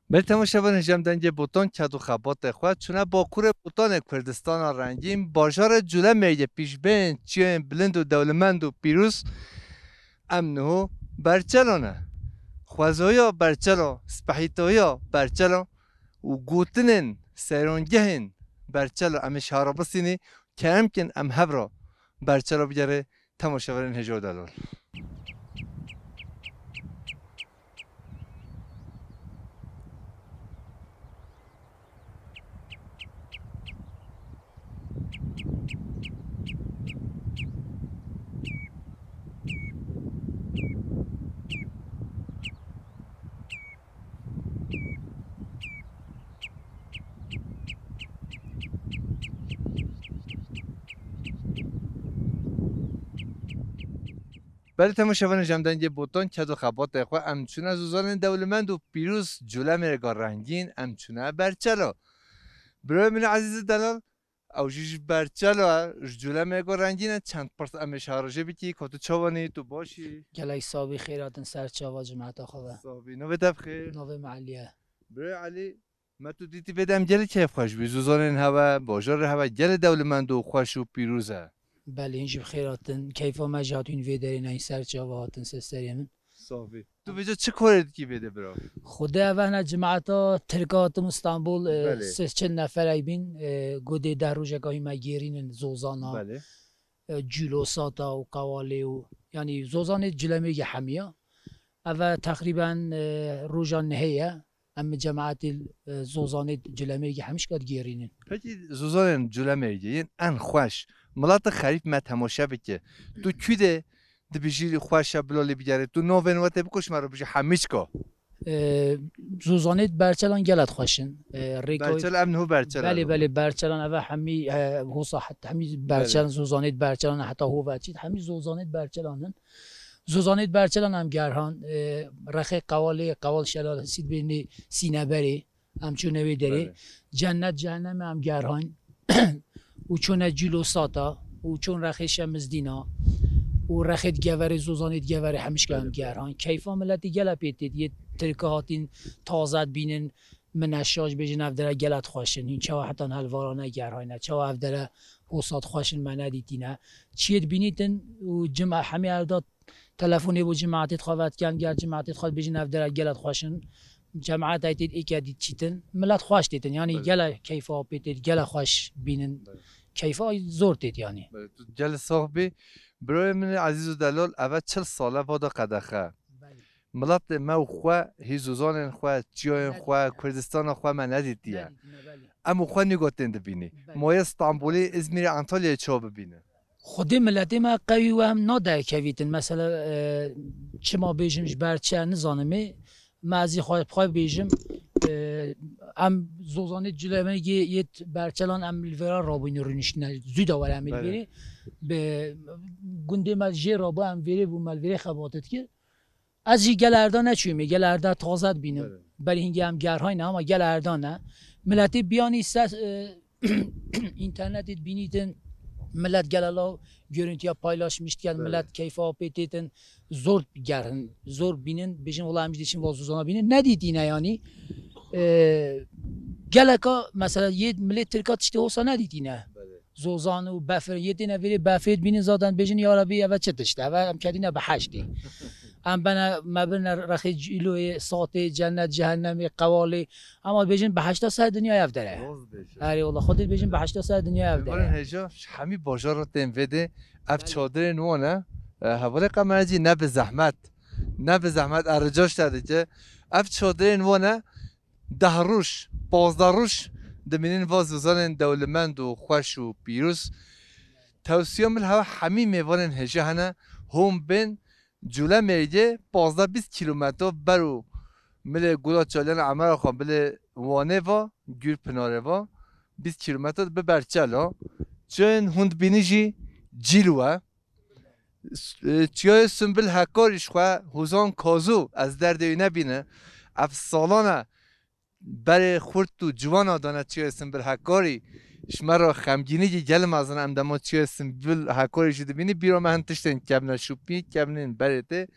بر تماشاوان هجم دنگ بوتان کد و خبات خود چونه با کور بوتان کردستان رنگین باجار جوله میگه پیش بین چیه بلند و دولمند و پیروز امنو برچلانه خوازویا برچلا سپحیتویا برچلا و گوتنن سیرونگهن برچلا امش هاربسینی که امکن ام هبرا برچلا بگره تماشاوان هجو دلال بله تماشاوان جمدنگ بوتان کد و خبات خو امچونه زوزان دولمند و پیروز جوله مرگار رنگین امچونه برچلا برای من عزیز دلال او جیج برچلا جوله مرگار رنگین چند پرس امش هارجه بیتی که تو چوانی تو باشی گلای صابی خیراتن سر چاوا جماعت خواه صابی نو بدب خیر نوه معلیه برای علی ما تو دیتی بدم گل کیف خوش بی زوزان این هوا باجار هوا گل دولمند و خوش و پیروزه بله اینجا خیراتن کیفا مجهاتون وی دارین این سر چاوا هاتن سستری من صافی تو بجا چه کارت کی بده برا خدا اوهنا جماعتا ترکاتم استانبول بله سه چند نفر ای بین گوده در روژه گاهی مگیرین زوزانا بله جلوساتا و قوالی و یعنی زوزان جلمه حمیه اوه تقریبا روژان نهیه اما جماعت زوزان جلمه همش کد گیرینن پکی زوزان جوله میگه این ان خوش ملات خریف ما تماشا بکه تو کیده دبیجی خوش بلالی بیاره تو نوین وقت بکش مرا بجی همیش کا زوزانیت برچلان گلت خوشن ریکوی برچل امن هو برچل بله بله برچلان اوه همی هوسا حتی همی برچلان زوزانیت برچلان حتی هو بچید همی زوزانیت برچلانن زوزانیت برچلان هم گرهان رخی قوال شلال هستید بین سینه بری همچون نوی داری جنت جهنم هم گرهان و چون جلو ساتا و چون رخی شمز دینا و رخت گوری زوزانیت گوری همیش که هم گرهان کیفا ملتی گله پیتید یه ترکه هاتین تازد بینن من اشاج بجن افدره گلت خوشن این چه حتی هلوارانه گرهای نه چه افدره حساد خوشن من ندیدینه چیت بینیتن و جمع همه ارداد تلفنی و جماعتت خواهد کن گر جماعتت خواهد بجن افدره گلت خوشن جماعت ایتید ای که دید چیتن ملت خوش دیتن یعنی گله کیفا پیتید گله خوش بینن کیفا زور دید یعنی تو جل صاحبی برای من عزیز و دلال اول 40 ساله وادا قدخه ملت ما و خوا هی زوزان خوا چیای خوا کردستان خوا من ندیدیه اما خوا نگاتن دبینی مایه استانبولی ازمیر انطالیا چا ببینه خودی ملتی ما قوی و هم ناده کویتن مثلا چه ما بیجمش برچه نزانمی ما ازی خواهی بیجم ام زوزانه جلوه یه برچلان ام الورا رابین رونشنه زود آور ام الوری به گنده ما جه رابو ام وری و ملوری خباتت که از جی گل اردان نچویمی گل اردان تازد بینم بلی هنگی هم گرهای نه اما گل اردان نه ملتی بیانی اینترنتت بینیدن ملت گلالا görüntüye paylaşmışken millet keyfe apetiten zor gerhin zor binin bizim olayımız için vazuzana binin ne dediğine yani geleka mesela yed millet Türkat işte olsa ne dediğine zozanı و بفر یدینه ولی بفید بینی زادن بجن یا ربی و چه تشته و هم کدینه به حشتی ام بنا مبن رخی جلوی ساعت جنت جهنم قوالی اما بجن به 80 سر دنیا یفدره اری والله خودت بجن به 80 سر دنیا یفدره بارن هجا همی باجار رو تیم وده اف چادر نوانه حواله قمرجی نه به زحمت ارجاش داده که اف چادر نوانه 10 روش 15 روش دمینین وازوزان دولمند و خوش و پیروز توصیه مل هوا همی میوانن هجا هنه هم بین جوله میگه 15-20 کیلومتر برو مل گولا چالان عمر خان بله وانه و گیر پناره و 20 کیلومتر به برچلا چون هند بینیجی جیلوه چیای سنبل هکاریش خواه حوزان کازو از درد نبینه اف سالانه برای خورد تو جوان آدانه چیای سنبل هکاری شما را خمگینی که گل مازن اندما چیای سنبل هکاری شده بینی بیرا من تشتن کبنه شوپی کبنین برده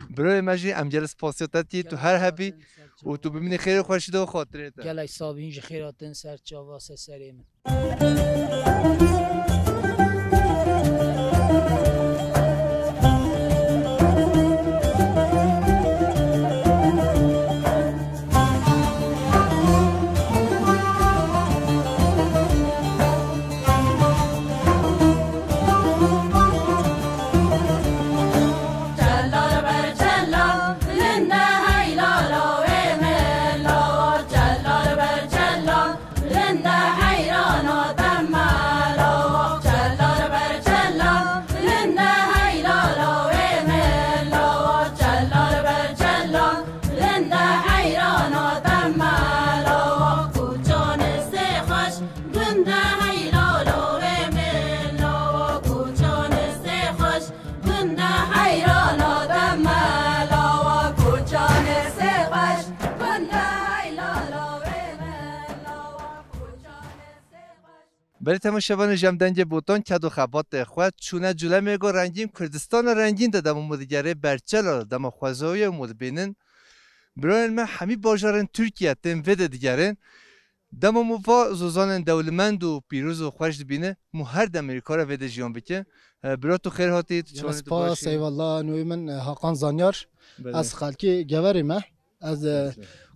برای مجی امجل سپاسیاتتی تو هر هبی و تو ببینی خیر خوشیده و خاطره تا گلای صابینج خیراتن سر چاواس سریم برای تماشاوان جمدنج بوتان کد و خبات خود چونه جلو میگو رنگین کردستان رنگین ده دم مدیگره برچل دم خوازوی مود بینن برای ما همی باجارن ترکیه تیم وده دیگرن دم موفا زوزان دولمند و پیروز و خوش بینه مو هر دم امریکا را وده جیان بکن برای تو خیر هاتید سپاس ایوالله نوی من حقان زانیار از خلکی گوری ما از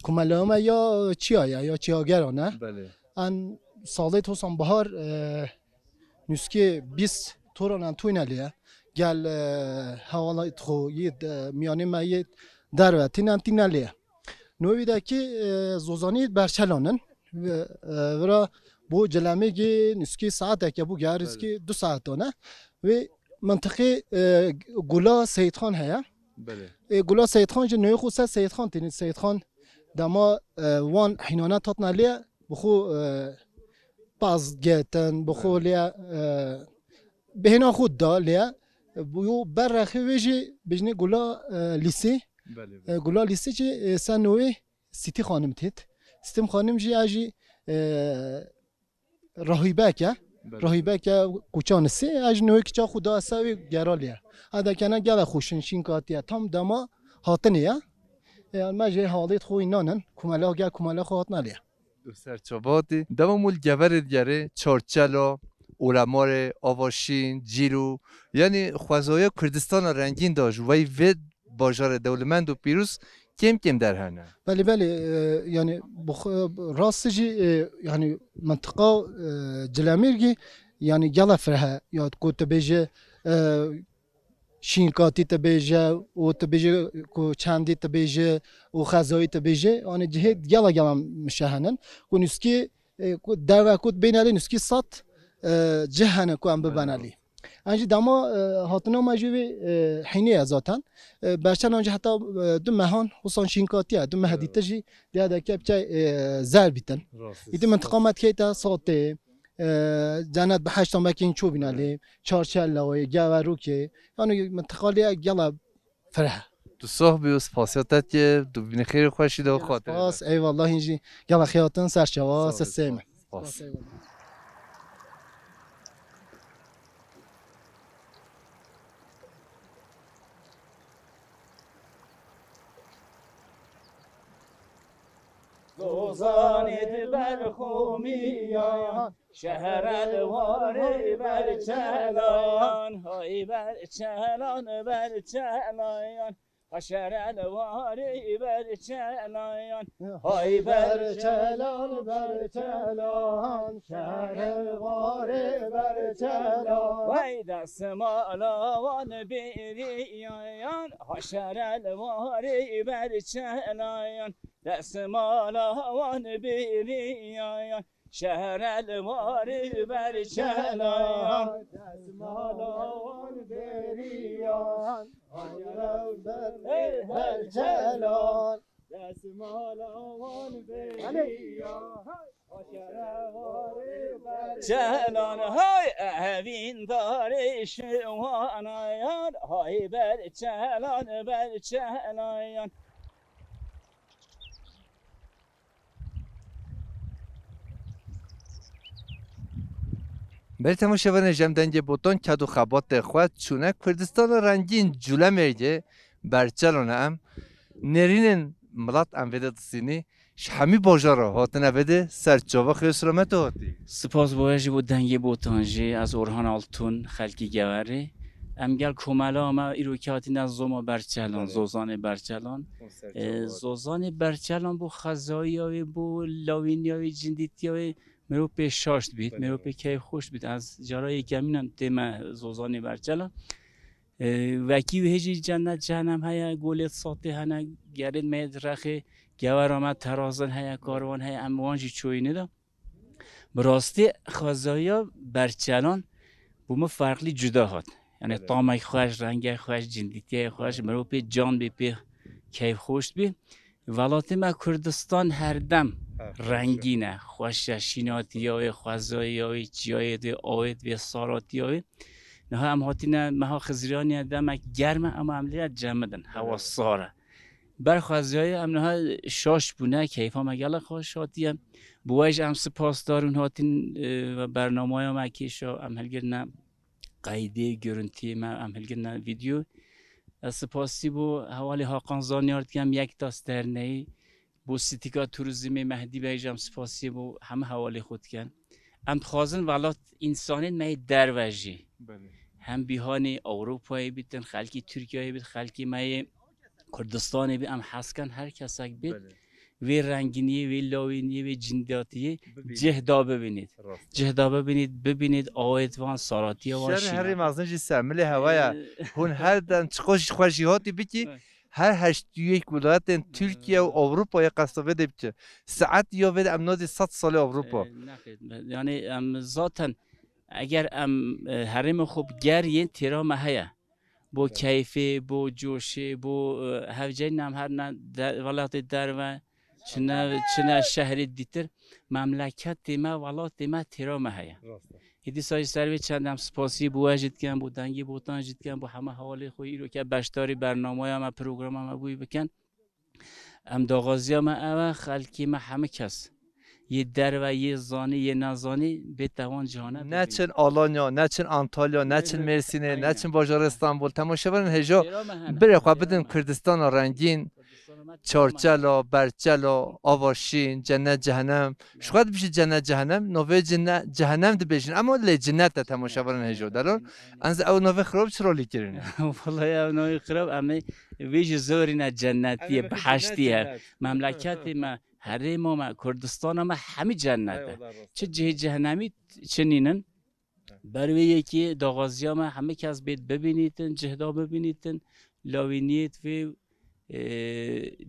کمالامه یا چیایه یا چیاگرانه ان سالی توسان بهار نسکی 20 توران توینالیه گل حوالا خوید میانی مایید در تینان تینالیه نوی دکی زوزانی برچلانن و بو جلمه نسکی ساعت که بو گریز که 2 ساعت دانه و منطقه گلا سید خان هیا گلا سید خان جنوی خوسته سید خان تینید سید خان دما وان حینانه تاتنالیه بخو باز گتن بخو لیا بهنا خود دا لیا بو برخی ویجی بجنی گلا لیسی گلا لیسی چی سنوی سیتی خانم تید سیتیم خانم جی اجی راهیبه که راهیبه که کوچان سی اج نوی که خدا اسوی گرالیا ادا کنه گله خوشن شینکاتیه تام دما هاتنیه ماجی حالت خوی نانن کمالا گه کمالا خواهد نالیا سرچوباتی دممول گوره دیگره چارچلا اولمار آواشین جیرو یعنی خوازهای کردستان رنگین داشت وی ود باجار دولمند و پیروز کم کم در هنه بله یعنی راستجی یعنی منطقه جلامیرگی یعنی گله فرها یاد کوت بیجه شینکاتی تبیجه و تبیجه کو چندی تبیجه و خزایی تبیجه آن جهت گلا مشهنن کو نسکی کو دعوا کو بینالی نسکی سات جهنه کو ام ببنالی انجی دما هاتنا ماجوی حینی ذاتن برچن انجی حتی دو مهان حسن شینکاتیه دو مهدیتجی دیاده که بچه زر بیتن ایدی منطقه مت کیتا ساته جنت به 8 مکین چوب بینالی چارچل لوای گاورو که یعنی منطقه گلا فرح تو صحبی و سپاسیاتت که دو بین خیر خوشیده و خاطره سپاس ای والله اینجی گلا خیاتن سرچواس سیم زوزانید بر خومیان شهر الواری بر چلان های بر چلان بر چلان شهر الواری بر چلان های بر چلان بر چلان شهر الواری بر چلان وی دست مالاوان بیریان شهر الواری بر چلان دست مالاوان بیریان شهر الواری بر چلان دست مالاوان بیریان بر چلان دست مالاوان بیریان چلان های اوین داری شوانایان های بر چلان بر چلان برای تماشاوان جمدنج بوتان کد و خبات خود چونه کردستان رنگین جلو میگه برچلونه ام نرینن ملت ام ویده دستینی همی باجاره هاتنه بده سرچاوه خیسرمت هاتی سپاس بایجی بود دنگی بوتانجی از اورهان آلتون خلکی گوره ام گل کمالا اما ایروکاتی نزوما برچلان زوزان برچلان زوزان برچلان بو خزایی بو لاوینیاوی جندیتیاوی مرو به شاشت بید مرو به کیف خوش بید از جارای کمینم تیم زوزان برچلان وکی و هجی جنت جهنم هیا گولت ساته هنه گرد مید رخی گوار آمد ترازن هیا کاروان هیا اموانجی چوی ندا براستی خزایی برچلان بو ما فرقلی جدا هات یعنی طعمای خوش رنگای خوش جندیتی خوش مرو به جان به کیف خوش بی ولات ما کردستان هر دم رنگینه خوش شیناتیای خوازایای چیای دی آوید و ساراتیای نه هم هاتینه مها خزرانی دم گرمه اما عملیات جمدن هوا ساره بر خوازای ام نه شاش بونه کیفا مگل خوشاتیه بواج ام سپاس دارون هاتین و برنامه ما کیشا ام هلگرنه قایده گرونتی ما ام هلگرنه ویدیو سپاسی بو حوالی هاقان زانیارد کم یک داسترنه بو سیتیکا توریزمی مهدی بیجام سپاسی بو همه حوالی خود کن ام خوازن ولات انسانین می دروژی هم بیهانی اروپایی بیتن خلکی ترکیه بیت خلکی می کردستانی بی ام حسکن هر کسک بیت وی رنگینی وی لاوینی وی جندیاتی جهدا ببینید جهدا ببینید آوید وان ساراتی وان شهر هری مغزنجی سرمل هوایا هون هر دن خوشی هاتی بیتی هر 81 ولایت ترکیه و اروپا یا قصابه دیبچه ساعت یا ود امنادی 100 سال اروپا یعنی ام ذاتن اگر ام حرم خوب گرین تیرا مهیا بو کیفی بو جوشی بو هفجای نم هر نه ولایت در و چنه شهری دیتر مملکت ما ولایت ما تیرا مهیا هدی سایه سروی چندم سپاسی بو اجد کن بو دنگی بوتان اجد کن بو همه حوالی خویی رو که بشتاری برنامه ما پروگرام ما بوی بکن ام داغازی ما اوه خلکی ما همه کس یه در و یه زانی یه نزانی به توان جهانه نه چن آلانیا نه چن آنتالیا نه چن مرسینه نه چن باجار استانبول تماشاورن هجا بره خواه بدن کردستان رنگین چارچلا برچلا آواشین جنت جهنم شاید بشه جنت جهنم نوه جنت جهنم ده بشین اما لی جنت ده تماشاورن هجا درون انز او نوه خراب چرا لیکرینه والله او نوه خراب اما ویج زورین جنتیه بحشتیه مملکت ما حرم ما کردستان ما همه جنته چه جهنمی چنینن بروی یکی داغازی ما همه کس بید ببینیدن جهدا ببینیدن لاوینیت و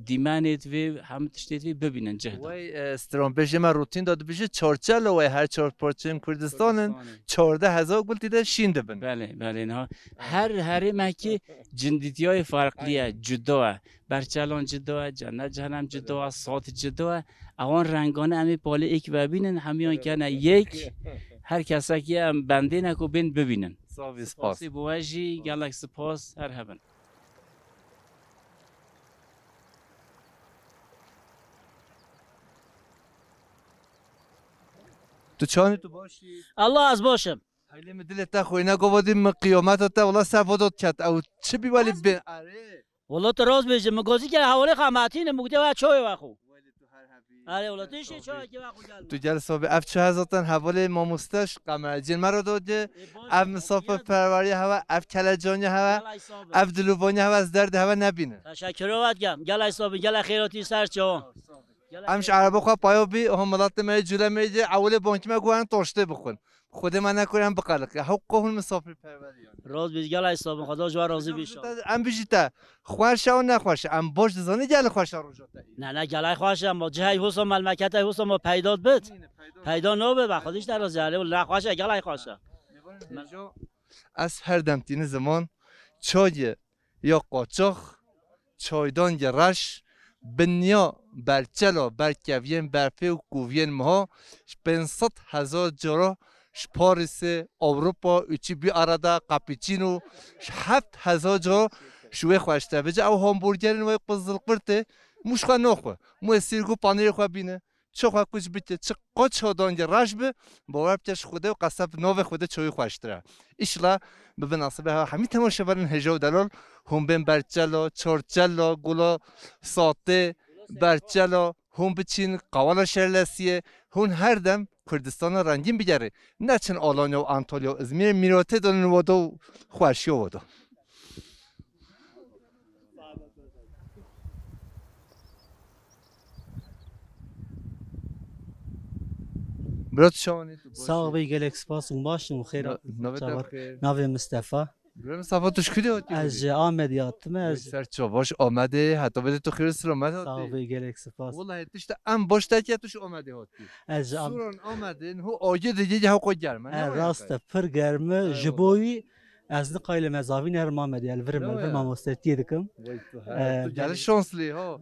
دیمانیت و همه تشتیت و ببینن جهدا وای استرامبیج ما روتین داده بشه چارچل و هر چهار پارچه کردستانن 14,000 گل دیده شینده بن بله نه هر حرم که جندیتیای فرقلیه جدا برچلان جدا جنت جهنم جدا سات جدا اوان رنگانه همی پاله ایک ببینن همیان کنه یک هر کسی که بنده نکو بین ببینن سپاس بواجی گلک سپاس هر هبن تو چانی تو باشی الله از باشم خیلی مدلت تا خوینه گوادیم قیامت تا والله سفادات کرد او چه بیوالی به اره والله تو راز بیجم مگازی که حوالی خاماتین مگده و چای وخو آره والله توش چای که وخو گل تو جلسه به اف 4000 تن حوالی ماموستاش قمرجین مرا داده اف مسافر پروری هوا اف کلجانی هوا اف دلوانی هوا از درد هوا نبینه تشکر گم گل حساب گل خیراتی سر چا همش عربا خواه پایا بی هم ملت می جوله میجه اول بانکی ما گوهن تاشته بخون خود من نکنم بقلق حقوق مسافر پروریان راز بیز گل حساب خدا جو راضی بشه ام بیجیتا خوش و نخوش ام باش زانی گل خوش رو جاتا نه گل خوش ام جای حسام مملکت حسام پیدات بد پیدا نو به خودش در راز علی ولی خوش گل خوش از هر دمتین زمان چای یا قاچاق چایدان یا رش بنیا برچلا برکوین برپی و کووین مها 500,000 جرا پاریس اروپا اچی بی آرادا کاپیچینو 7,000 جرا شوی خوشته بجا او همبرگر نوی قزل قرته مش خو نخو مو سیرگو پانیر خو بینه چه خواه کچ بیت چه قچ هدانج راش به باور بچش خوده و قصب نو خوده چوی خوشتره ایشلا به مناسبه همین تماشا برن هجا و دلال هم بین برچلا چرچلا گلا ساته برچلا هم بچین قوالا شرلسیه هون هر دم کردستان رنگین بگره نه چن آلانیا و انطالیا و ازمیر میراته دانن وادو خوشی وادو برات شوانی ساق بی گلک سپاس و باشم خیر ناوی مصطفی برام صفات توش کدی هاتی از آمدیاتم از سر چاواش آمده حتی بده تو خیر سلامت ساق هاتی بی گلک سپاس والله تشت ام باش تاکی توش آمده هاتی از سوران آمده هو آجه دیگه ها قد گرمه راست پر گرمه جبوی از نقایل مزاوی نرم آمدی الورم الورم مستتی دکم تو گل شانسلی ها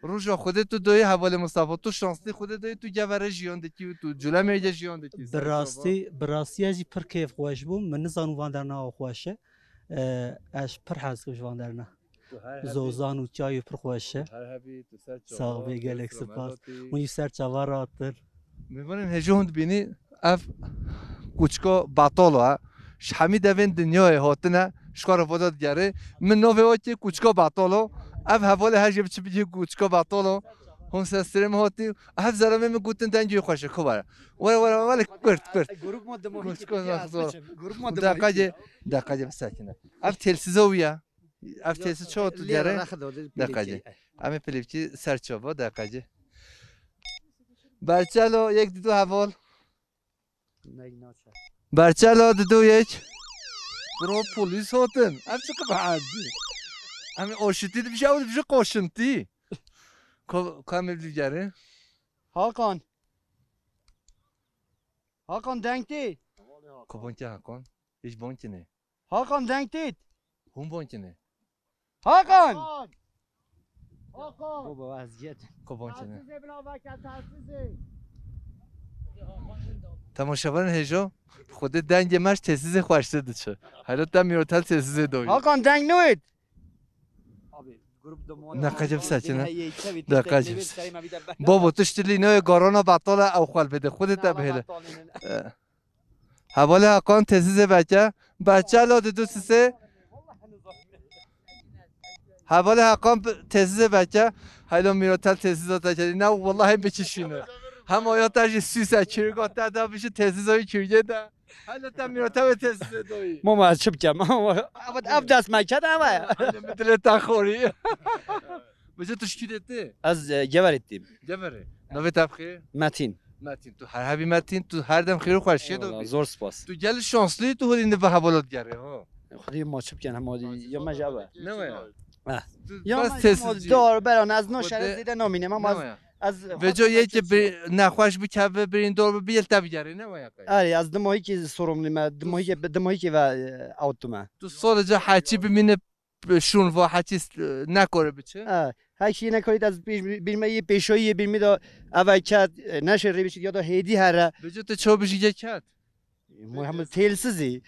روزا خودت تو دوی حواله مصطفی تو شانسلی خودت دوی تو جواره جیان دکی تو جلو میجه جیان دکی براستی ازی پر کیف خوش بوم من نزانو واندرنا خوشه اش پر حس خوش واندرنا زوزان و چای پر خوشه ساق بی گلک سپاس اونی سر چواراتر میبینن هجوند بینی اف کوچکا باطالا شمی دوین دنیای هاتنه شکار فداد گره من نوی وقتی کوچکا باطالا اف حواله هر جب چی بگی کوچکا باطالا هم سرم هاتی اف زرمه می گوتن دنجی خوشه خوبه ولی کرد گروپ ما گروپ ما دقیقه بسکنه اف تلسیزویه اف تلسیز چه تو گره دقیقه امی پلیفچی سرچاوا دقیقه برچلو یک دو حوال برچلو دو یک برو پلیس هاتن ام چه که بعدی امی آشتی دی بیشه بیشه قاشنتی کامی دیگره هاکان دنگتی کبانکی هاکان هیچ بانکی نه هاکان دنگتید هم بانکی نه هاکان بابا وضعیت کبانکی نه تماشاورن هجا خود دنگ مش تسیز خوشته دچه حالا تا میروتل تسیز دوی هاکان دنگ نوید نقاجب ساچنه نقاجب بابا تشتری نه گارانا بطاله او خال بده خودت بهله حواله هاکان تسیز بچه لا دو سه حواله هاکان تسیز بچه حالا میروتل تسیزات کردی نه والله بچشینه هم آیات تاجی سیسه چیرگاه تا بشه تسیزای چیرگه ده حالا تا میروتل تسیز دوی ما از چه بکم اف دست مکد همه مثل تخوری بجا تشکیلته از گور ایتیم جبره نوی تبخیر متین تو هر هبی متین تو هر دم خیر و خوشی دو زور سپاس تو گل شانسلی تو هلینده به حوالات گره ها خودی ما چه بکن همه یا مجبه نه یا بس مجبه تسیزی دار بران از نوشر زیده نامینه ما از به جای یکی نخواش بکوه برین دور بیل تبگره نه وای آره از دمایی که سرملی ما دمایی که و اوتومه تو سال جا حچی بمینه شون و حچی نکاره بچه هیچی نکنید از بیرمه یه پیشایی بیرمه دا اول کد نشه ری بشید یا دا هیدی هره به جا تو چه بشی یک کد محمد تلسیزی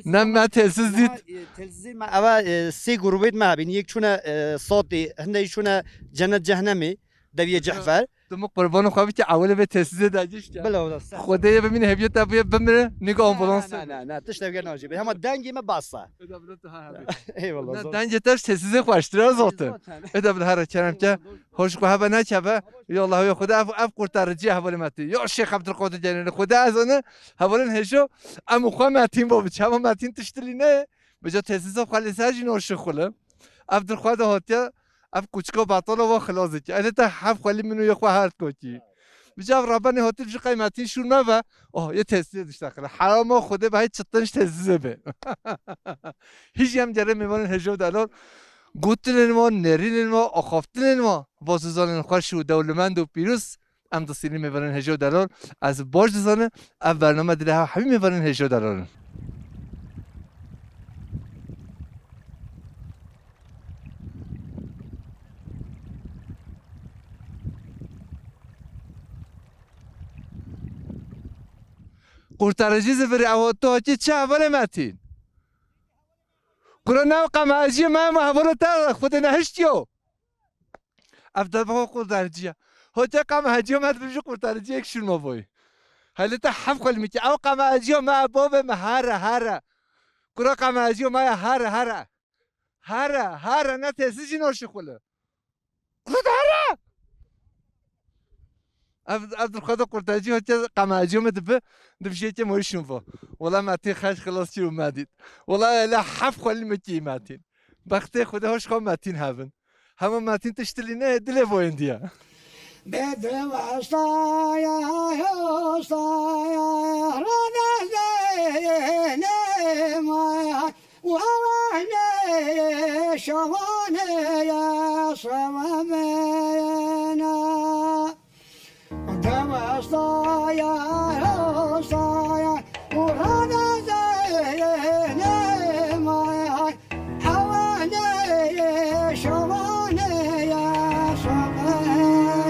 نه من تلسیز دید تلسیزی ما اول سه گروهید ما بین یک چونه صوتی هنده چونه جنت جهنمی دویه جعفر تو قربان خواهی که اوله به تسیز داجش کرد بله خدای ببینه هبیت تبیه بمره نگاه آمبولانس نه تشتوی ناجی به همه دنگی ما باسا ای والله دنگ تاش تسیز خوشتره زاتن ادا بل هر کرم که خوش کو هبه نکبه یا الله یا خدا اف قرطرجی حواله متی یا شیخ عبدالقادر جنین خدا از اون حواله هشو ام خو متین بابا چما متین تشترینه بجا تسیز خالی ساجی نوش خله عبدالقادر هاتیا اف کوچکا باطالا و خلاصه که اده تا حف خالی منو یه خو هرد کوچی بجا ربانی هاتل جو قیمتی شون ما و یه تسیز داشت داخل حرام خوده به هیچ چطنش تسیزه به هیچ هم جره میمانن هجو دلار گوتنن ما نرینن ما آخافتنن ما واسوزانن خوش و دولمند و پیروز ام دستیلی میبرن هجو دلار از باج دزانه اف برنامه دیده ها همین میبرن هجو دلار قرطرجی زفری اواتو چه اوله متین قرآن نو قماجی ما حواله تا خود نهشتیو افضل بخوا قرطرجیه هوتا قام هجيو ما تبجو قرطارجي یک شون مبوي هل تا حف خل ميتي او قام هجيو ما بوبه ما هارا كرا قام هجيو ما هارا نه تسجي نوش خله قلت هارا عبد القادر قرطاجي هوتا قام هجيو ما دبشيتي ما يشوفه والله ما تي خاش خلاص شو ماديت والله لا حف خل ميتي ماتين بختي خدا هوش خو ماتين هافن همه ماتين تشتلينه دل بوينديا بدر وصايا وصايا رنزين ما وأنا شواني يا صوامينا بدر وصايا وصايا ورنزين ما حواني شواني يا صوامينا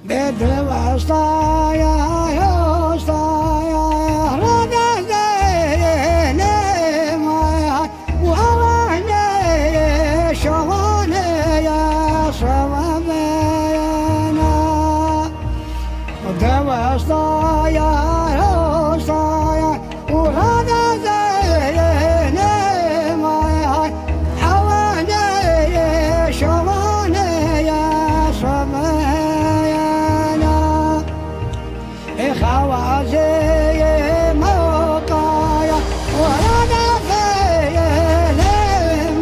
بدر وصايا وصايا رنزين ما وأنا شواني يا صوامينا بدر وصايا وصايا ورنزين ما حواني شواني يا صوامينا خوازي موقايا وانا فين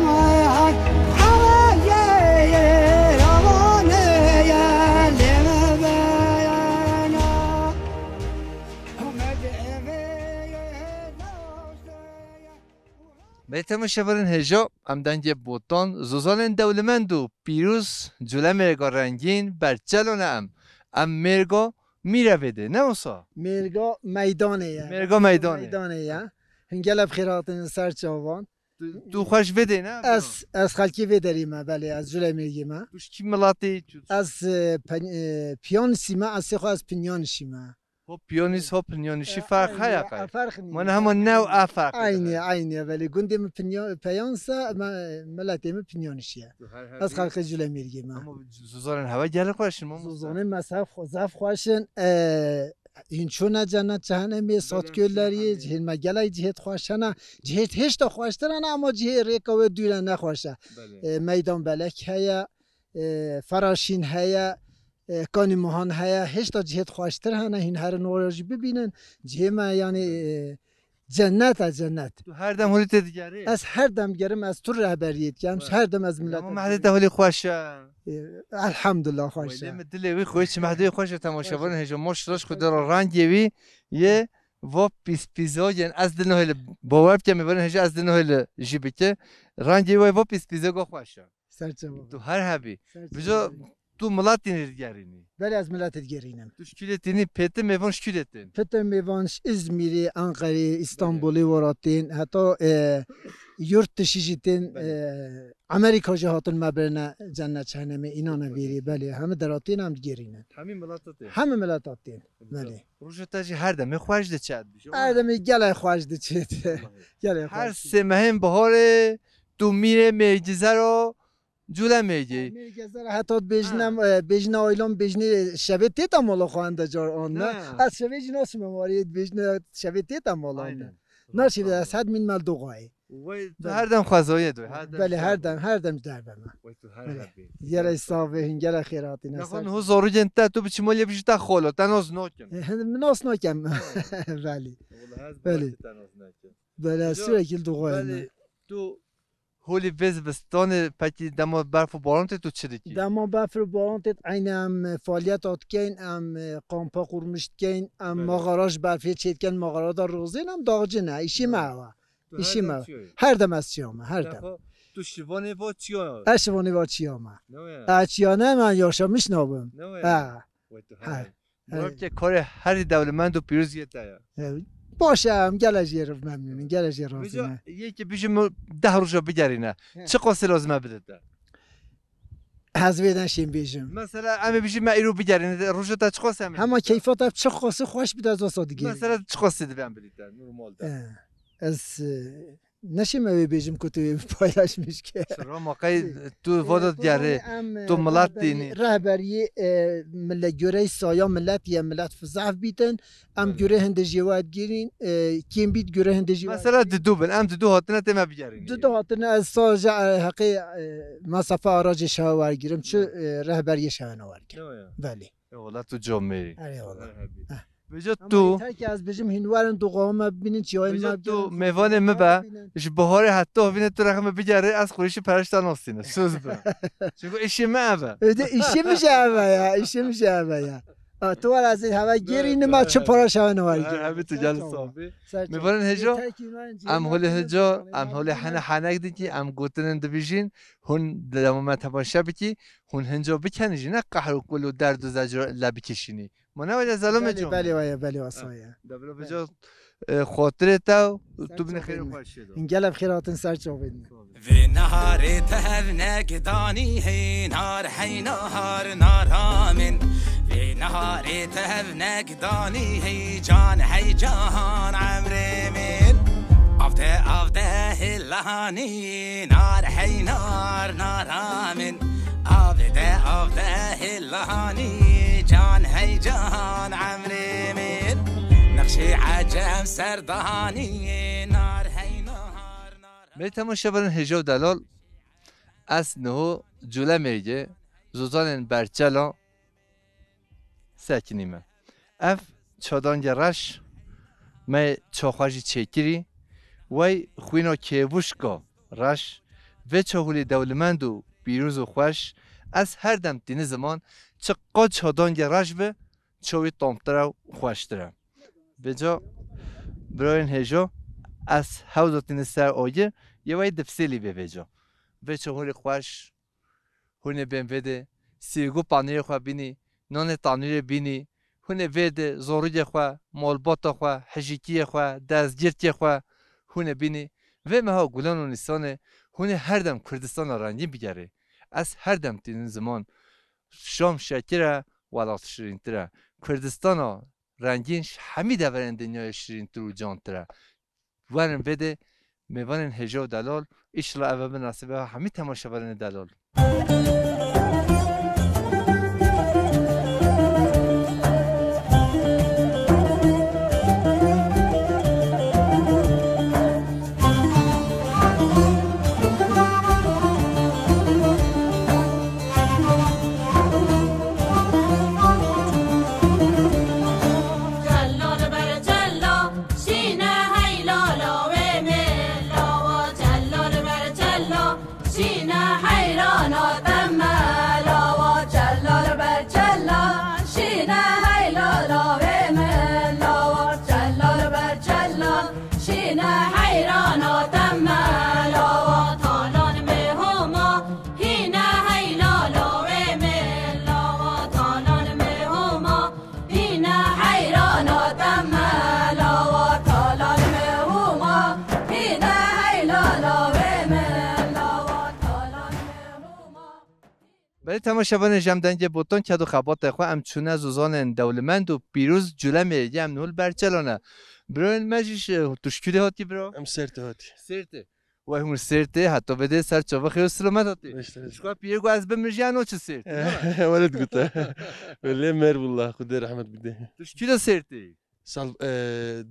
ما خوازي رواني يا لمبيانا بیتم شورن هجا ام دنگ بوتان زوزان دولمندو پیروز جلو مرگا رنگین برچلون ام مرگا میره بده نه اوسا مرگا میدانه یا مرگا میدانه یا هنگل بخیراتن سر چاوان تو خوش بده نه از خلکی بدریم بله از جلوی میگیم توش کی ملاتی از پیانسیمه از سخو از پنیانشیمه هو پیانیس ها پنیانشی فرق هیا فرق نیست من همون نوع فرق عینی ولی گندم پیانسا ملتیم پنیانشیه از خلق جلوی میگیم زوزان هوا گله خوشن زوزان مصرف زف خوشن این چون جنت جهنمی سات گلری جهل مگلای جهت خوشنه جهت هشت خوشترن اما جهت ریکاو دوره نخوشه میدان بلک هیا فراشین هیا کانی مهان هیا هشت جهت خوشتر هنه این هر نوراجی ببینن جهما یعنی جنت تو هر دم هولی تدگری از هر دم گرم از تو رهبریت کم هر دم از ملت محل هولی خوشه الحمدلله خوشه دلی وی خوش محل خوشه تماشاگران هجا ماشراش خود را رنگی وی یه و پیزاین از دل نهل باور که میبرن هجا از دل نهل جیبیته رنگی وی و پیزا خوشه سرچه تو هر هبی بجا تو ملت تدگرینی بله از ملت تدگرینم تو شکلتینی پته میوان شکلتین پته میوانش ازمیری انقره استانبولی وراتین حتی یورت تشیجتین امریکا جهاتون مبرنه جنت جهنمی اینا نبیری بله همه دراتین هم گرینن همه ملتاتین بله روش تاجی هر دم خوش ده چاد بیشو هر دم گله خوش ده چت گله هر سه مهم بهار تو میره معجزه رو جوله میگی معجزه رو حتی بجن آیلام بجن شبه تیتا مالا خوانده جار آن نه از شبه جناس ممارید بجن شبه تیتا مالا نه نشید از حد من مال دوغای هر دم خوازایه دو بله هر دم در به من یه رئیسابه هنگل خیراتی نخون هو زارو جنتا تو بچی مالی بچی تا خاله تناز نکم ناس نکم بله بله سوریکل دوغای تو هولی وز بستان پکی دما برف و باران تو چه دیگه؟ دما برف و باران عین هم فعالیت کن هم قامپا قرمشت کن هم مغاراش برفی چید کن مغارا دار روزین هم داغجه نه ایشی معوا ایشی معوا هر دم از چیامه هر دم تو شیوانه با چیا؟ اشوانه با چیامه اچیانه من یاشا میشنابم مرد که کار هر دولتمند و پیروزیت داره باشه ام گله جیر ممنون گله جیر راضی بجا یکی بیشم 10 روزا بگرینه چه قصه لازمه بده از ویدن شیم بیشم مثلا امی بیشم ما ایرو بگرینه روزا تا چه قصه همه کیفیت چه قصه خوش بیاد از واسه دیگه مثلا چه قصه دیدم بلیده نورمال ده از نشیم بیشم که تو پایلاش میشه سرا موقعی تو وادت گره تو ملت دینی رهبری ملت جوره سایا ملت یا ملت فضعف بیتن ام جوره هند جواد گیرین کیم بیت جوره هند جواد مثلا دو بن ام دو هاتنه تما بگرین دو هاتنه از ساجع حقی مسافه آراج شهوار گیرم چه رهبری شهوار گیرم بله والله تو جامعه آره والله بجا تو که از بجم هنوارن تو قوم ببینین چیای بجا تو میوان مبا اش بهار حتی ببینه تو رقم بگره از خورش پرشتن آستینه سوز برم چون ایشی مبا ایشی میشه یا ایشی میشه یا تو از این هوا گیرین ما چه پاراش هوا نواری همه تو جل صابه میوان هجا ام هول هجا ام هول حنا حنک دیگه ام گوتن دبیجین هون دلم تماشا بکی هون هنجا بکنیجی نه قهر و کل و درد و زجر لب کشینی ما نباید ظلم جون بله واسایا دبل بجا خاطر تو تو بین خیر خوش این گلب خیراتن سر چوبید في نهار تهبناك داني هي نار حي نهار نار من في نهار تهبناك داني هي جان حي جان عمري من أفده هلاني نار حي نار من أفده هلاني جان حي جان عمري من نقشي عجم سرداني نار حي می تماشا برن هجا و دلال از نهو جوله میگه زوزان برچلا سکنیمه اف چادانگ رش می چاخواجی چکری وی خوینا کیوشکا رش و چاهولی دولمند و بیروز و خوش از هر دم دین زمان چقدر چادانگ رش به چاوی تامتره و خوشتره بجا براین هجا از حوضاتین سر آگه یه وای دفسیلی به وجا و چهوری خوش هونه بین وده سیگو پانیر خواه بینی نان تانیر بینی هونه وده زوروی خواه مالبات خواه حجیکی خواه دستگیرتی خواه هونه بینی و مها گلان و نیسانه هونه هر دم کردستان رنگی بگره از هر دم تین زمان شام شکره ولات شیرین تره کردستان رنگین همی دورن دنیای شیرین تر و جان تره ورن بده میوان هجا و دلال ایشلا اوه مناسبه همی تماشا برن دلال برای تماشاوان جمدنگ بوتان کدو خبات خواه ام چونه زوزان دولمند و پیروز جوله میگه ام نول برچلانه براین مجیش تشکیلی هاتی برا؟ ام سرته هاتی سرته و همون سرته حتی بده سر چاوه خیلی سلامت هاتی شکا پیرگو از بمرجی انو چه سرته؟ ولد گوته ولی مر والله خدا رحمت بده تشکیل سرته؟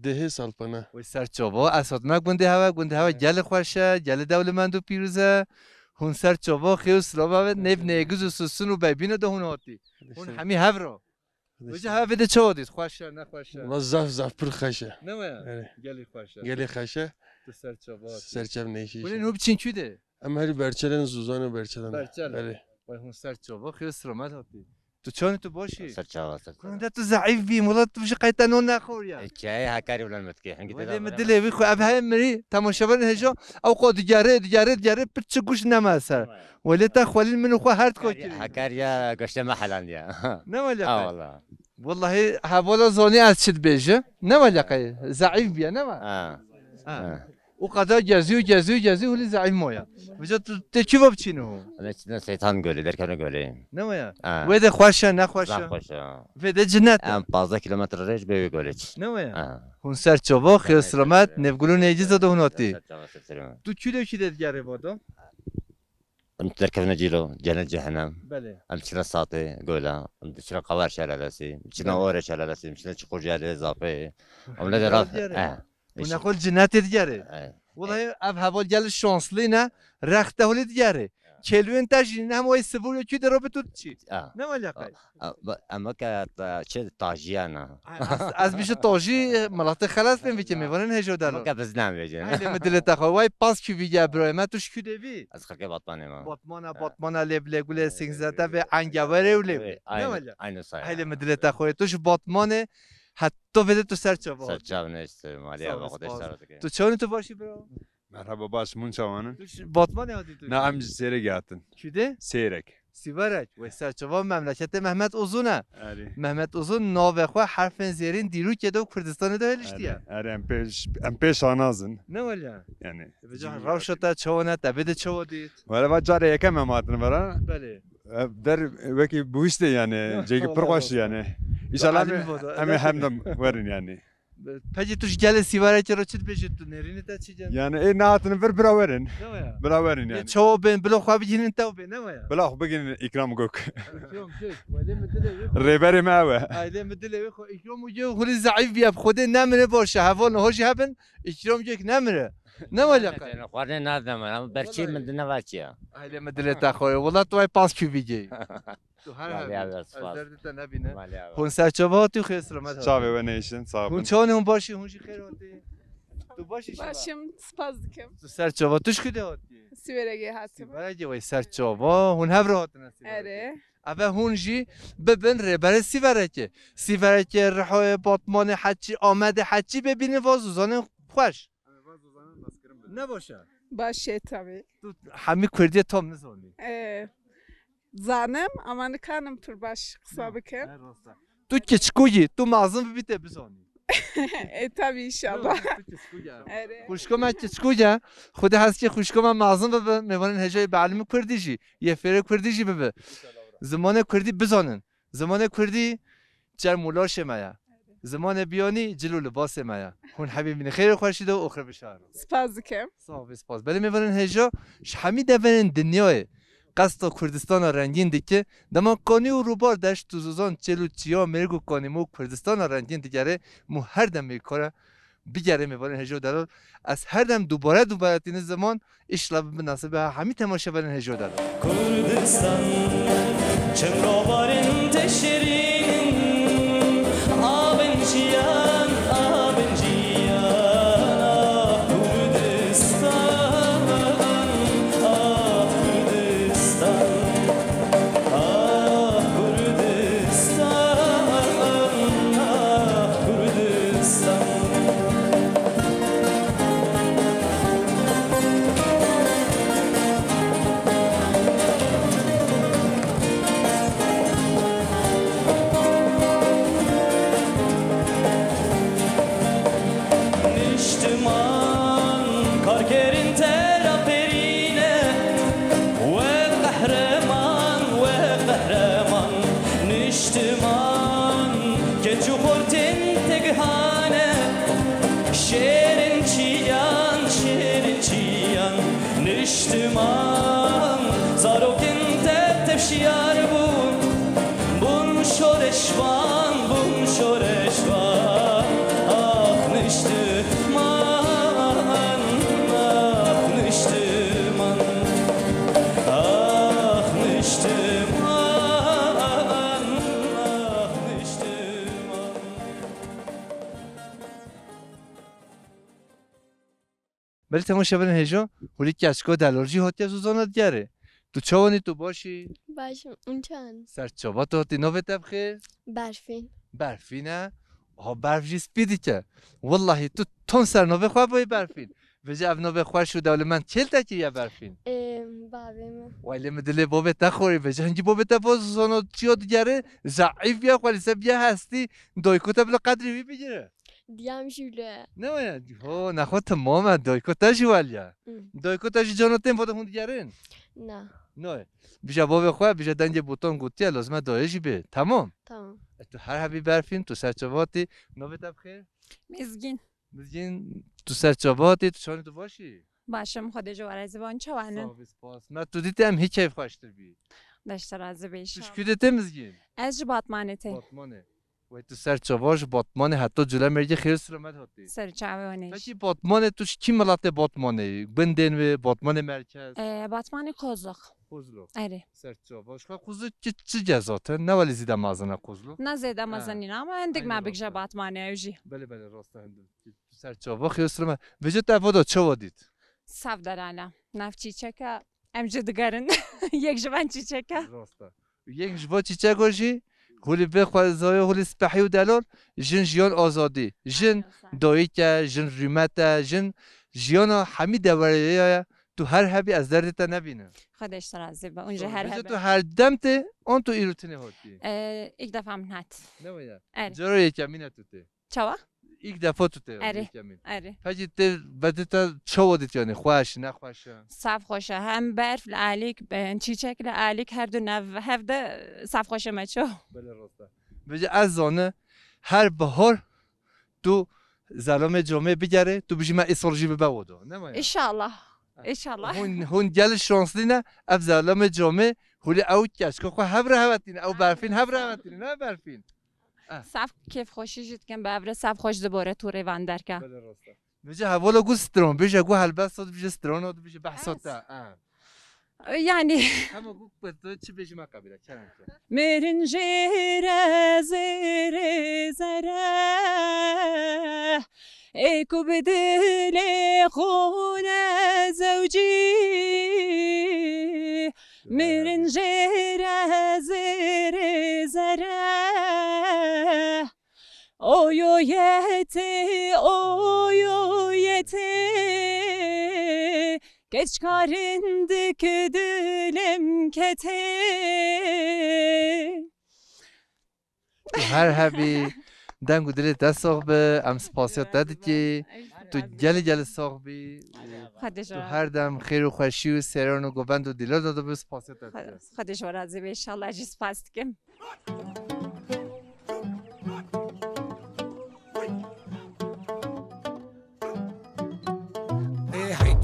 ده سالپانه و سر چاوه اسات ما گنده هوا گل خوشه گل دولمند و پیروزه هون سر چاوا خیلی سلامت نیف نیگز و سوسن و ببینه ده هون هاتی هون همی هفرا وجه هوا بده چه هاتید خوشه نه خوشه والله زف پر خشه نمه گلی خوشه گلی خشه تو سر چاوا سر چاو نیشیش ولین هو بچین کیده ام هری برچلن زوزان برچلن برچلن و هون سر چاوا خیلی سلامت هاتی تو چون تو باشی سرچاوا کنده تو ضعیف بی مولات تو بشه قیتا نون نخوریا چای هکاری ولن متکی هنگی ولی مدلی وی خو اب های مری تماشاگر هجا او قد دیگره پچ گوش نماسر ولی تا خالی منو خو هرد کو کی هکاریا گشت محلان یا نه ولی والله والله هوالا زونی از چت بیجه نه ولی ضعیف بیا نه او قضا جزی ولی ضعیف مویا وجا تو چی بچینو انا شیطان گولی در کنه گولی نه ویا وید خوشه نه خوشه وید جنت ام 15 کیلومتر ریج به گولیچ نه ویا هون سر چوبا خیسرمت نفگلو نیجی زده هوناتی تو چی دیگه بودو ام تركبنا جيلو جنة جهنم بله ام شنا ساطي قولا ام شنا قوار شلالاسي شنا اورا شلالاسي شنا چقور جاري اضافه ام لا راف ونقول جنات دیگه والله اب هوا گل شانسلی نه رخته ولی دیگه کلوین تاجی نه موی سبوری کی درو به تو چی نه ولی اما که چه تاجیانا از بیش تاجی ملات خلاص بیم که میوانن هجو دارن که بزنم بیجن هلی مدل تخوای پاس کی ویگه برای ما توش کی دوی از خلق باطمانه ما باطمانه لب گل سینزده و انگواره و لب نه ولی aynı say هلی مدل تخوای توش باطمانه حتی وده تو سر چاوا سر چاوا نشته مالی با خودش سر تو چون تو باشی برو مرحبا باش من چوانن باطمان یادی تو نه ام سیرک گاتن کیده سیرک سیبرک و سر چاوا مملکت محمد اوزونه محمد اوزون ناو خو حرف زیرین دیرو که دو کردستان دو هلشتیه اره ام پیش آنازن نه ولی یعنی بجا روشتا چونه تبد چو دید ولی با جاره یکم ماتن برا بله در وکی بوشته یعنی جیگ پرقاش یعنی ایشالا هم ورن یعنی پجی توش گل سیبرک رو چت بجت تو نرینه تا چی جن یعنی این ناتن براورن براورن یعنی چو بین بلا خو بگین تو بین نه بلا خو بگین اکرام گوک ریبری ماوه ایله مدل خو اکرام جو خلی ضعیف بیا خود نمره باشه هوا نهوش هبن اکرام یک نمره نه ولی انا قرن نادم انا برچی من نواچیا ایله مدل تا خو والله تو پاس کی ویگی تو هر درد نبینه هون سرچاوا تو خسرمت چاوه و نیشن صاحب هون چون هون باشی هون چی خیر هاتی تو باشی باشم سپاس دکم تو سرچاوا توش کده هاتی سیبرگی هستم سیبرگی وای سرچاوا هون هفر هاتن اره اوه هون جی ببین ربر سیبرگی رحای باطمان حجی آمده حجی ببینه وازوزانه خوش نباشه باشه tabii تو همی کردی تام نزانی زنم اما نکنم تو باش kısa بکن تو کچکویی تو مازن بیته بزانی tabii inşallah خوشکم من کچکویا خود هست که خوشکم من مازن به میوانن هجای بعلم کردی جی یه فره کردی جی به زمان کردی بزانن زمان کردی جر مولا شمایا زمان بیانی جلو لباس مایا هون حبیبی خیر خوشیده و اخر بشار سپاس دکم سپاس بله میوانن هجا همی دورن دنیای قصد کردستان رنگین دیگه دما کانی و روبار داشت تو زوزان چلو چیا مرگو کانی مو کردستان رنگین دیگره مو هر دم میکاره بیگره میوانن هجا دلال از هر دم دوباره تین زمان اشلاب مناسبه همی تماشا برن هجا دلال کردستان چمرابارن تشرین آبنجیان نشتمان زاروکن تفشیار بون شورشوان آخ نشتمان آخ نشتمان آخ نشتمان آخ نشتمان ولی تماشا برن هجا ولی کچکو دلارجی هاتی از اوزانات گره تو چوانی تو باشی باشم اون چند سرچاوات هاتی نوه تبخیر برفین برفینه ها برف جیس بیدی که والله تو تون سر نوه خواه بای برفین وجه او نوه خواه شو دول من چل تا که یه برفین بابیم ولی مدلی بابه تخوری وجه هنگی بابه تفاز سانو چیو دیگره ضعیف بیا خوالی سب بیا هستی دایکو تا بلا قدری بی بگیره دیام جوله نه ویا ها نخواه تمام دایکو تا جوالیا دایکو تا جانو تیم فاده هون دیگرن نه نه بیشه بابه خواه بیشه دنگ بوتون گوتیه لازمه دایجی به تمام تمام تو هر هبی برفین تو سرچواتی نوه تبخیر مزگین تو سرچواتی تو چانی تو باشی باشم خود جوار زبان چوانن سپاس ما تو دیدم هیچ کیف خواشتر بی داشته رازه بیشم توش کدته مزگین از باتمانه ته باتمانه و تو سرچواش باتمانه حتی جلو مرجی خیلی سلامت هاتی سرچاوانش پکی باتمانه توش کی ملت باتمانه بندن و باتمان مرکز باتمان کوزلق کوزلق اره سرچواش کوزلق چه جزاته نه ولی زیده مازنه کوزلق نه زیده مازنی نه اما هندگ ما بگجا باتمانه اوجی بله راسته هندو سرچوا خیلی سلامت وجه تفادا چه ودید صاف دارانه نف چیچکا امجد دگرن یک جوان چیچکا راسته یک جوان چیچکوشی هولی بخواد زای هولی سپحی و دلار جن جیان آزادی جن دایکه جن ریمته جن جیان همی دوریه تو هر هبی از دردت نبینه خودش رازه با اونجا هر هبی تو هر دمته آن تو ایروتنه هاتی یک دفعه من هات نه جرا یکمی نتوته چوا یک دفعه توته اره فجی ته بدت چودیت یعنی خوش نه خوش صاف خوشه هم برف لعلیک چیچک لعلیک هر دو نو هفته صاف خوشه مچو بله راسته بجه از زانه هر بهار تو زلام جامعه بگره تو بجی من اسرجی به بودو نه انشالله هون گل شانسلی نه اف زلام جامعه هولی او کش که خو هبر هوتین او برفین هبر هوتین نه برفین صاف کیف خوشی جد کن بابره صاف خوش دباره تو ریوان در که بله راسته بجه حوالا گو سترون بجه گو هلبست داد بجه سترون داد بجه بحثات تا یعنی همه گو بده چی بجه ما قبیله چرا مرن جره زره زره ایکو بدل خونه زوجی مرن جره زره زره اویویته geç karındık dilim kete هر هبی دنگو دلی دست ساق به ام سپاسیات دادی که تو گلی ساق بی تو هر دم خیر و خوشی و سران و گوبند و دیلا داده به سپاسیات دادی خودش و راضی به انشالله جی سپاس دکم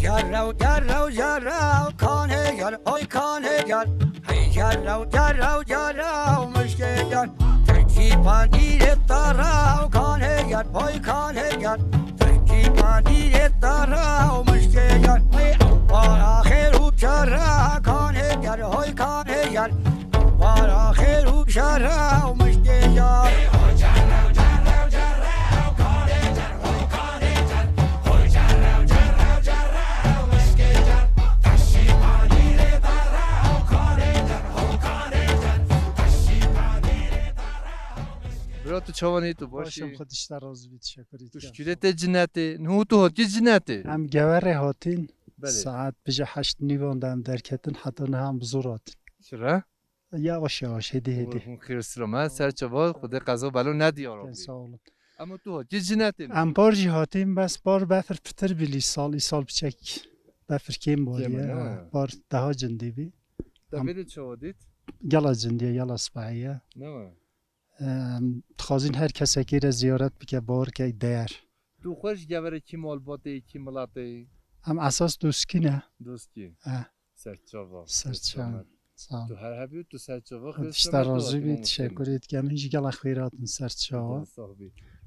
جرو جرو جرو کانه گر های کانه گر هی جرو جرو جرو مشکل گر ترکی پاندیر تارو کانه گر های کانه گر ترکی پاندیر تارو مشکل گر هی بار آخر و چرا کانه گر های کانه گر بار آخر و چرا مشکل گر تو چوانی تو باشی باشم خودش در راز بید شکری توش کلیت جنته نه تو هاتی جنته هم گوره هاتین ساعت بجه 8 نیوان دم درکتن حتی نه هم بزرات چرا؟ یواش یواش هدی اون خیر سلامت سر چوا خود قضا بلو ندیارم اما تو هاتی جنته هم بار جی هاتین بس بار بفر پتر بلی سال بچک بفر کم باریه بار ده جندی بی دبیل چوادید؟ گلا جندیه گلا سبعیه نه تخازین هر کسی که زیارت بکه بار که در تو خوش گوره کی مال باته کی ملاته هم اساس دوستی نه دوستی سرچاوا تو هر هبی تو سرچاوا خیلی در راضی بید تشکرید که من جیگل خیرات سرچاوا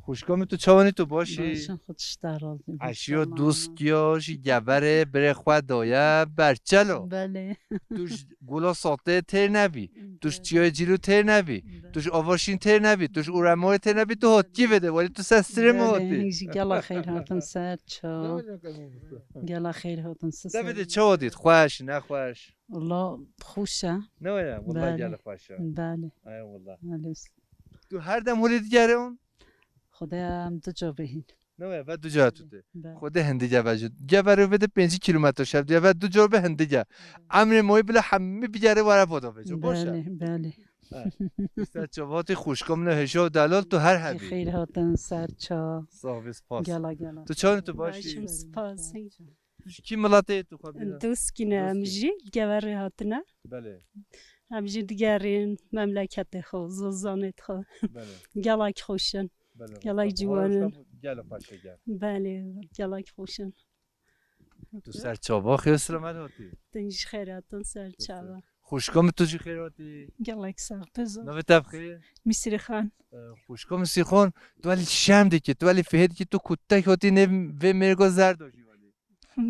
خوشکام تو چوانی تو باشی باشن خودش درازی اشیا دوست کیاشی گبره بره خود دایه برچلو بله توش گلا ساته تر نبی توش چیای جیلو تر نبی توش آواشین تر نبی توش اورمای تر نبی تو هاتی بده ولی تو سستره ما هاتی گلا خیر هاتن سر چا گلا خیر هاتن سر بده چه هاتید خوش نه خوش والله خوشه نه والله گلا خوشه بله ای والله تو هر دم هولی دیگره اون خدا هم دو جا بهین نه و دو جا توته خدا هندیجا وجود گبره بده 5 کیلومتر شب و دو جا به هندیجا امر موی بله همه بیجاره واره پادا بجو باشه بله سرچاوات خوشکام نه هشا دلال تو هر حبی خیر هاتن سر چا صاحب سپاس گلا گلا تو چون تو باشی سپاس کی ملاته تو خب دوست کی نمیجی گوری هاتنه بله همجی دیگرین مملکت خو زوزانت خو بله گلاک خوشن گلاک جوانن گلا پاشگر بله گلاک خوشن تو سر چاوا خیلی سلامت هاتی دنج خیراتون سر چاوا خوشکام تو چی خیر هاتی گلاک ساق بزن نوی تبخیر میسری خان خوشکام میسری خان تو ولی شم دیگه تو ولی فهد که تو کتک هاتی نه و مرگا زرد داشتی ولی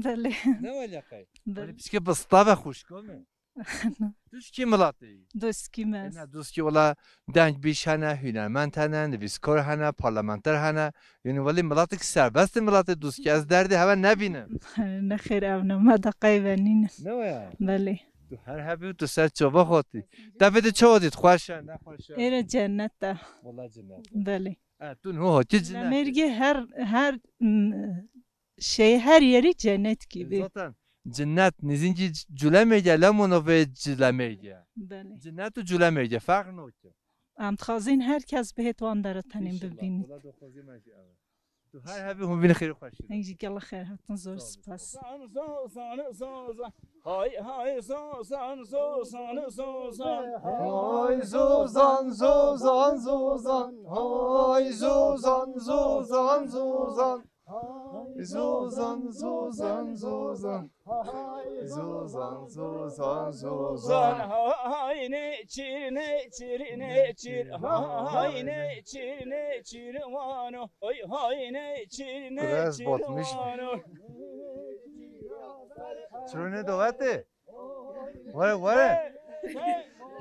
بله نه ولی خیر ولی پیش که بستابه خوشکامه دوست کی ملاتی دوست کی ماست نه دوست کی ولی دنگ بیش هنه هنرمند هنه نویسکار هنه پارلمانتر هنه یعنی ولی ملاتی که سربست ملاتی دوست کی از درد هوا نبینه نه خیر اونم ما دقیقی ونین نه بله تو هر حبی تو سر چوبا خاطی دفعه چه هاتید خوشه نه خوشه ایره جنت ده والله جنت بله تو نه هاتی جنت مرگی هر شی هر یری جنت کی بی جنت نزینجی جوله میگه لامونو به جوله میگه بله جنت و جوله میگه فرق نوکه ام خازین هر کس بهت وان داره تنیم ببینید تو هر حبی هم بین خیر خوش اینجی گلا خیر هاتون زور سپاس های های زوزان زوزان زوزان های زوزان زوزان زوزان های زوزان زوزان زوزان زوزان زوزان زوزان زوزان زوزان زوزان های نه چیر های نه چیر وانو های نه چیر وانو چرا نه دوته واره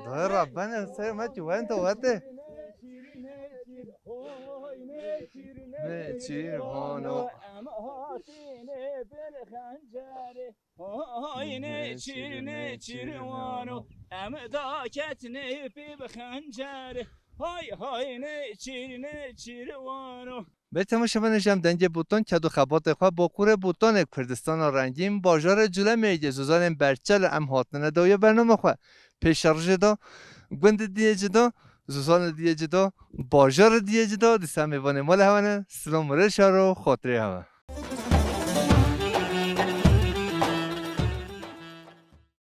دای ربنا سر ما جوان دوته نه چیر وانو های نه چیر وانو ام داکت نه بی بخنجره های نه چیر وانو به تماشا نشم دنج بوتان که دو خبات خواه با کور بوتان کردستان رنگیم باجار جلو میگه زوزان برچل ام هاتنه دایا برنامه خواه پیش دا گوند دیه جدا زوزان دیه جدا باجار دیه جدا دیسه میوانه مال هوانه سلام مرشا رو خاطره همه